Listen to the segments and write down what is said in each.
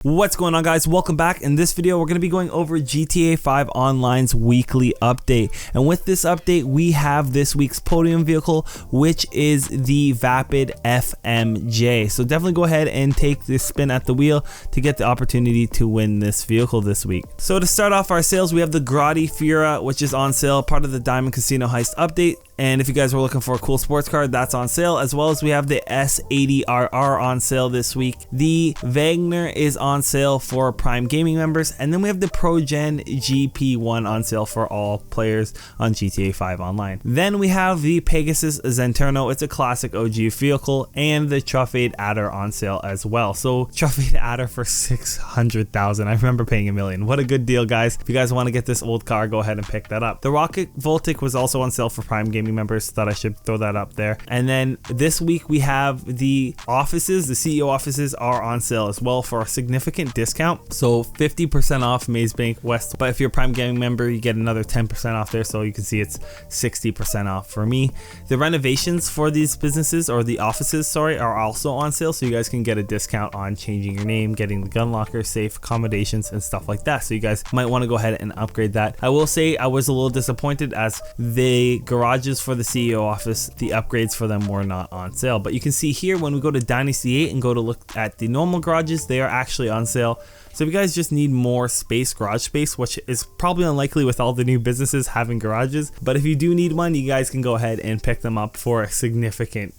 What's going on, guys? Welcome back. In this video we're going to be going over GTA 5 Online's weekly update, and with this update we have this week's podium vehicle, which is the Vapid FMJ. So definitely go ahead and take this spin at the wheel to get the opportunity to win this vehicle this week. So to start off our sales, we have the Grotti Fura, which is on sale, part of the Diamond Casino Heist update. And if you guys were looking for a cool sports car, that's on sale, as well as we have the S80RR on sale this week. The Wagner is on sale for Prime Gaming members, and then we have the ProGen GP1 on sale for all players on GTA 5 Online. Then we have the Pegasus Zenturno. It's a classic OG vehicle, and the Truffade Adder on sale as well. So Truffade Adder for 600,000. I remember paying $1 million. What a good deal, guys. If you guys want to get this old car, go ahead and pick that up. The Rocket Voltic was also on sale for Prime Gaming members. Thought I should throw that up there. And then this week we have the offices. The CEO offices are on sale as well for a significant discount. So 50% off Maze Bank West. But if you're a Prime Gaming member, you get another 10% off there. So you can see it's 60% off for me. The renovations for these businesses, or the offices, sorry, are also on sale. So you guys can get a discount on changing your name, getting the gun locker, safe accommodations, and stuff like that. So you guys might want to go ahead and upgrade that. I will say I was a little disappointed as the garages for the CEO office, the upgrades for them were not on sale. But you can see here when we go to Dynasty 8 and go to look at the normal garages, they are actually on sale. So if you guys just need more space, garage space, which is probably unlikely with all the new businesses having garages, but if you do need one, you guys can go ahead and pick them up for a significant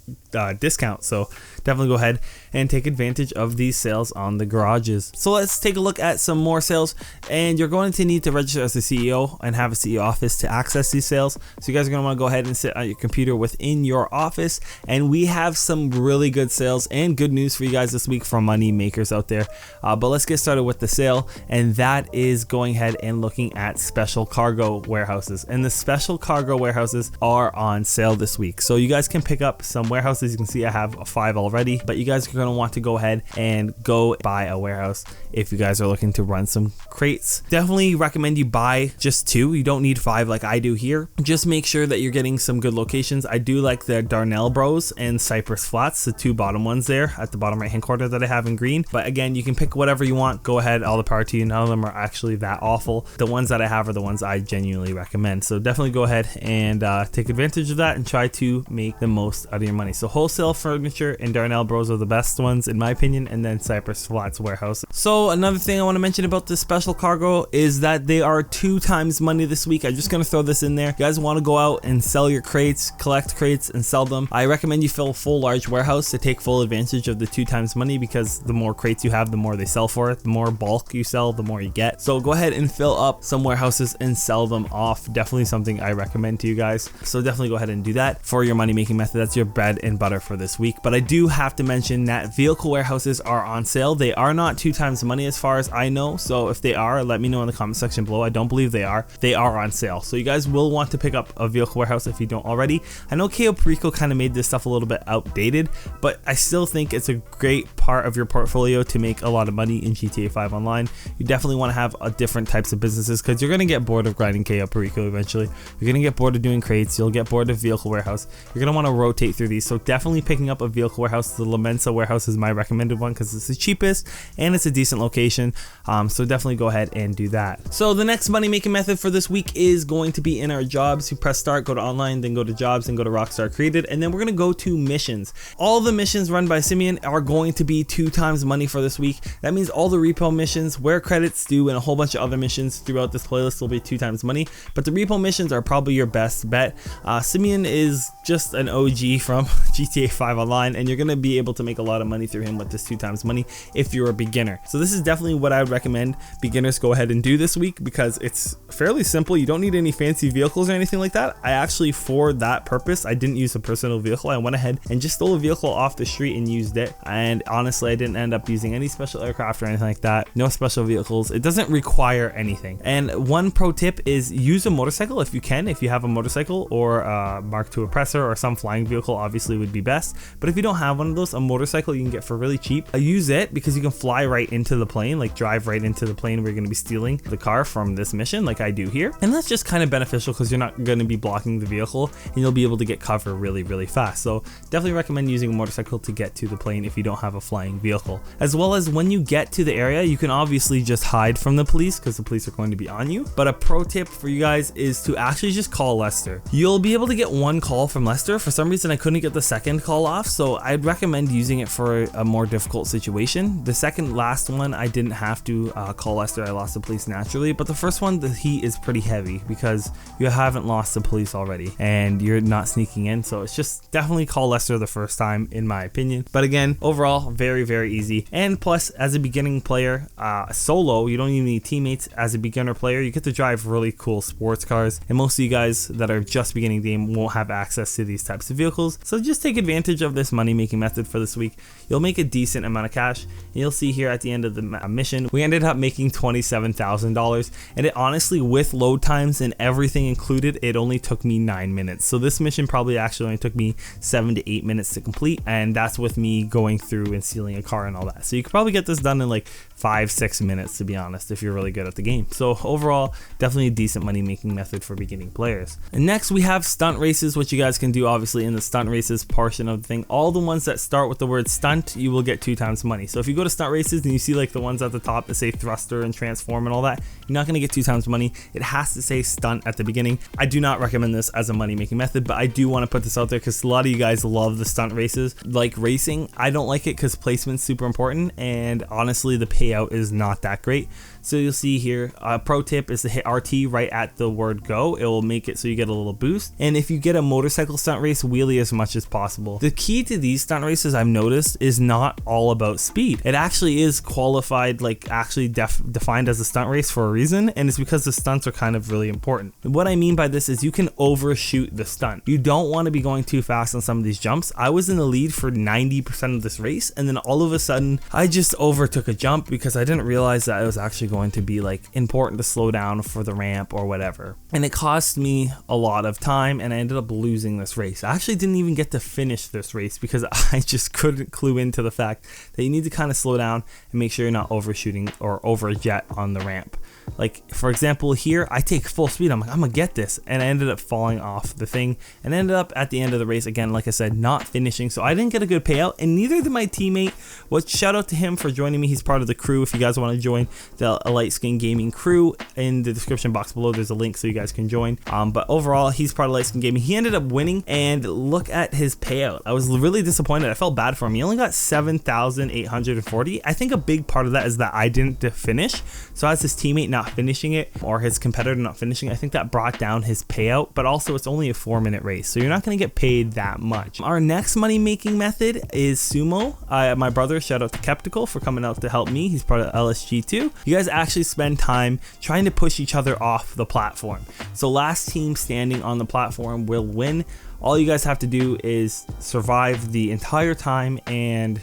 discount. So definitely go ahead and take advantage of these sales on the garages. So let's take a look at some more sales, and you're going to need to register as a CEO and have a CEO office to access these sales. So you guys are going to want to go ahead and sit at your computer within your office, and we have some really good sales and good news for you guys this week from money makers out there. But let's get started with the sale, and that is going ahead and looking at special cargo warehouses. And the special cargo warehouses are on sale this week, so you guys can pick up some warehouses. You can see I have 5 already, but you guys are going to want to go ahead and go buy a warehouse if you guys are looking to run some crates. Definitely recommend you buy just 2. You don't need 5 like I do here. Just make sure that you're getting some good locations. I do like the Darnell Bros and Cypress Flats, the 2 bottom ones there at the bottom right hand corner that I have in green. But again, you can pick whatever you want. Go ahead, all the power to you. None of them are actually that awful. The ones that I have are the ones I genuinely recommend. So definitely go ahead and take advantage of that and try to make the most out of your money. So wholesale furniture and Darnell Bros are the best ones in my opinion, and then Cypress Flats warehouse. So another thing I want to mention about this special cargo is that they are 2 times money this week. I'm just going to throw this in there. You guys want to go out and sell your crates, collect crates and sell them. I recommend you fill a full large warehouse to take full advantage of the 2 times money, because the more crates you have, the more they sell for it. The more bulk you sell, the more you get. So go ahead and fill up some warehouses and sell them off. Definitely something I recommend to you guys. So definitely go ahead and do that for your money making method. That's your bread and butter for this week. But I do have to mention that vehicle warehouses are on sale. They are not 2 times money as far as I know. So if they are, let me know in the comment section below. I don't believe they are. They are on sale. So you guys will want to pick up a vehicle warehouse if you don't already. I know KO Perico kind of made this stuff a little bit outdated, but I still think it's a great part of your portfolio to make a lot of money in GTA 5 Online. You definitely want to have different types of businesses, because you're going to get bored of grinding KO Perico eventually. You're going to get bored of doing crates. You'll get bored of vehicle warehouse. You're going to want to rotate through these. So definitely picking up a vehicle warehouse. The La Mensa warehouse is my recommended one because it's the cheapest and it's a decent location. So definitely go ahead and do that. So the next money making method for this week is going to be in our jobs. You press start, go to online, then go to jobs, and go to Rockstar Created, and then we're going to go to missions. All the missions run by Simion are going to be 2 times money for this week. That means all the repo missions, where credits due, and a whole bunch of other missions throughout this playlist will be 2 times money. But the repo missions are probably your best bet. Simion is just an OG from GTA 5 Online, and you're going to be able to make a lot of money through him with this 2 times money if you're a beginner. So this is definitely what I would recommend beginners go ahead and do this week, because it's fairly simple. You don't need any fancy vehicles or anything like that. I actually, for that purpose, I didn't use a personal vehicle. I went ahead and just stole a vehicle off the street and used it, and honestly I didn't end up using any special aircraft or anything like that. No special vehicles. It doesn't require anything. And one pro tip is use a motorcycle if you can. If you have a motorcycle or Mark II Oppressor compressor or some flying vehicle obviously would be best. But if you don't have one of those, a motorcycle you can get for really cheap. I use it because you can fly right into the plane, like drive right into the plane where you're going to be stealing the car from this mission like I do here. And that's just kind of beneficial because you're not going to be blocking the vehicle and you'll be able to get cover really fast. So definitely recommend using a motorcycle to get to the plane if you don't have a flying vehicle. As well as when you get to the area, you can obviously just hide from the police because the police are going to be on you. But a pro tip for you guys is to actually just call Lester. You'll be able to get one call from Lester. For some reason I couldn't get the second call off, so I'd recommend using it for a more difficult situation. The second last one I didn't have to call Lester. I lost the police naturally, but the first one, the heat is pretty heavy because you haven't lost the police already and you're not sneaking in, so it's just definitely call Lester the first time in my opinion. But again, overall very easy. And plus, as a beginning player, solo, you don't even need teammates. As a beginner player, you get to drive really cool sports cars, and most of you guys that are just beginning the game won't have access to these types of vehicles, so just take advantage of this money making method for this week. You'll make a decent amount of cash, and you'll see here at the end of the mission we ended up making $27,000, and it honestly, with load times and everything included, it only took me 9 minutes. So this mission probably actually only took me 7 to 8 minutes to complete, and that's with me going through and stealing a car and all that. So you could probably get this done in like 5-6 minutes, to be honest, if you're really good at the game. So overall, definitely a decent money making method for beginning players. And next we have stunt races, which you guys can do obviously in the stunt races portion of the thing. All the ones that start with the word stunt, you will get 2 times money. So if you go to stunt races and you see like the ones at the top that say thruster and transform and all that, you're not going to get 2 times money. It has to say stunt at the beginning. I do not recommend this as a money making method, but I do want to put this out there because a lot of you guys love the stunt races like racing. I don't like it because placement's super important, and honestly the payout is not that great. So you'll see here, pro tip is to hit RT right at the word go. It will make it so you get a little boost. And if you get a motorcycle stunt race, wheelie as much as possible. The key to these stunt races, I've noticed, is not all about speed. It actually is qualified, like actually defined as a stunt race for a reason, and it's because the stunts are kind of really important. And what I mean by this is you can overshoot the stunt. You don't want to be going too fast on some of these jumps. I was in the lead for 90% of this race, and then all of a sudden I just overtook a jump because I didn't realize that it was actually going to be like important to slow down for the ramp or whatever, and it cost me a lot of time, and I ended up losing this race. I actually didn't even get to finish this race because I just couldn't clue into the fact that you need to kind of slow down and make sure you're not overshooting or overjet on the ramp. Like for example here, I take full speed, I'm like, I'm gonna get this, and I ended up falling off the thing and ended up at the end of the race again, like I said, not finishing. So I didn't get a good payout, and neither did my teammate. Well, shout out to him for joining me. He's part of the crew. If you guys want to join the Light Skin Gaming crew, in the description box below there's a link so you guys can join. But overall, he's part of Light Skin Gaming. He ended up winning, and look at his payout. I was really disappointed. I felt bad for him. He only got 7,840. I think a big part of that is that I didn't finish. So as his teammate not finishing it, or his competitor not finishing, I think that brought down his payout. But also it's only a 4-minute race, so you're not going to get paid that much. Our next money making method is Sumo. My brother, shout out to Skeptical for coming out to help me. He's part of LSG2. You guys actually spend time trying to push each other off the platform. So last team standing on the platform will win. All you guys have to do is survive the entire time and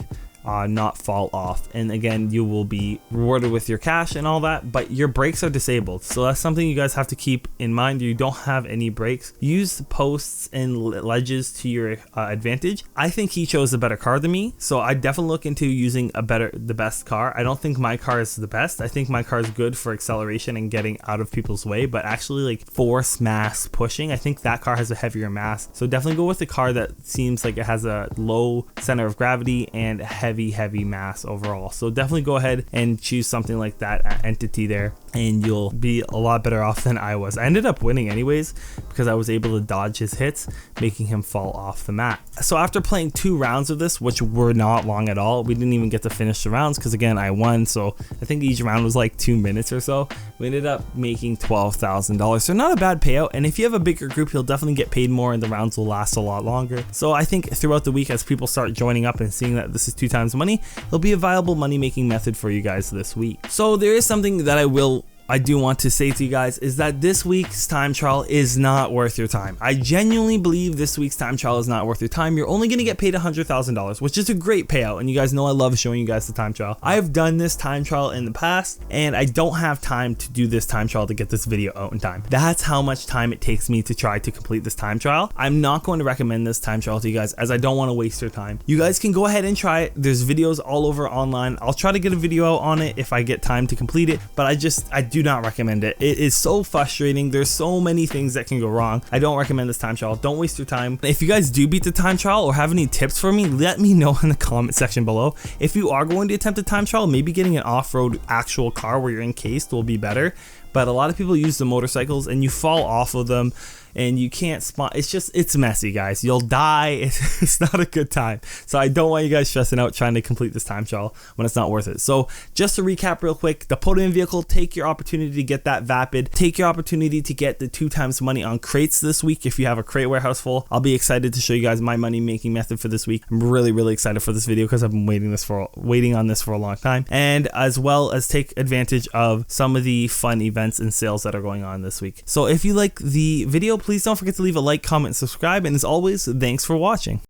not fall off, and again you will be rewarded with your cash and all that, but your brakes are disabled, so that's something you guys have to keep in mind. You don't have any brakes. Use the posts and ledges to your advantage. I think he chose a better car than me, so I definitely look into using the best car. I don't think my car is the best. I think my car is good for acceleration and getting out of people's way, but actually like force mass pushing, I think that car has a heavier mass. So definitely go with the car that seems like it has a low center of gravity and heavy mass overall. So definitely go ahead and choose something like that entity there, and you'll be a lot better off than I was. I ended up winning anyways because I was able to dodge his hits, making him fall off the map. So after playing 2 rounds of this, which were not long at all, we didn't even get to finish the rounds because again I won, so I think each round was like 2 minutes or so. We ended up making $12,000, so not a bad payout, and if you have a bigger group you'll definitely get paid more and the rounds will last a lot longer. So I think throughout the week, as people start joining up and seeing that this is 2 times money, it'll be a viable money making method for you guys this week. So there is something that I will I do want to say to you guys is that this week's time trial is not worth your time. I genuinely believe this week's time trial is not worth your time. You're only going to get paid $100,000, which is a great payout, and you guys know I love showing you guys the time trial. I have done this time trial in the past, and I don't have time to do this time trial to get this video out in time. That's how much time it takes me to try to complete this time trial. I'm not going to recommend this time trial to you guys as I don't want to waste your time. You guys can go ahead and try it. There's videos all over online. I'll try to get a video out on it if I get time to complete it, but I do not recommend it. It is so frustrating. There's so many things that can go wrong. I don't recommend this time trial. Don't waste your time. If you guys do beat the time trial or have any tips for me, let me know in the comment section below. If you are going to attempt a time trial, maybe getting an off-road actual car where you're encased will be better. But a lot of people use the motorcycles and you fall off of them and you can't spot. It's messy, guys. You'll die. It's not a good time. So I don't want you guys stressing out trying to complete this time trial when it's not worth it. So just to recap real quick, the podium vehicle, take your opportunity to get that Vapid. Take your opportunity to get the 2 times money on crates this week if you have a crate warehouse full. I'll be excited to show you guys my money making method for this week. I'm really excited for this video because I've been waiting on this for a long time. And as well as take advantage of some of the fun events and sales that are going on this week. So if you like the video, please don't forget to leave a like, comment, and subscribe. And as always, thanks for watching.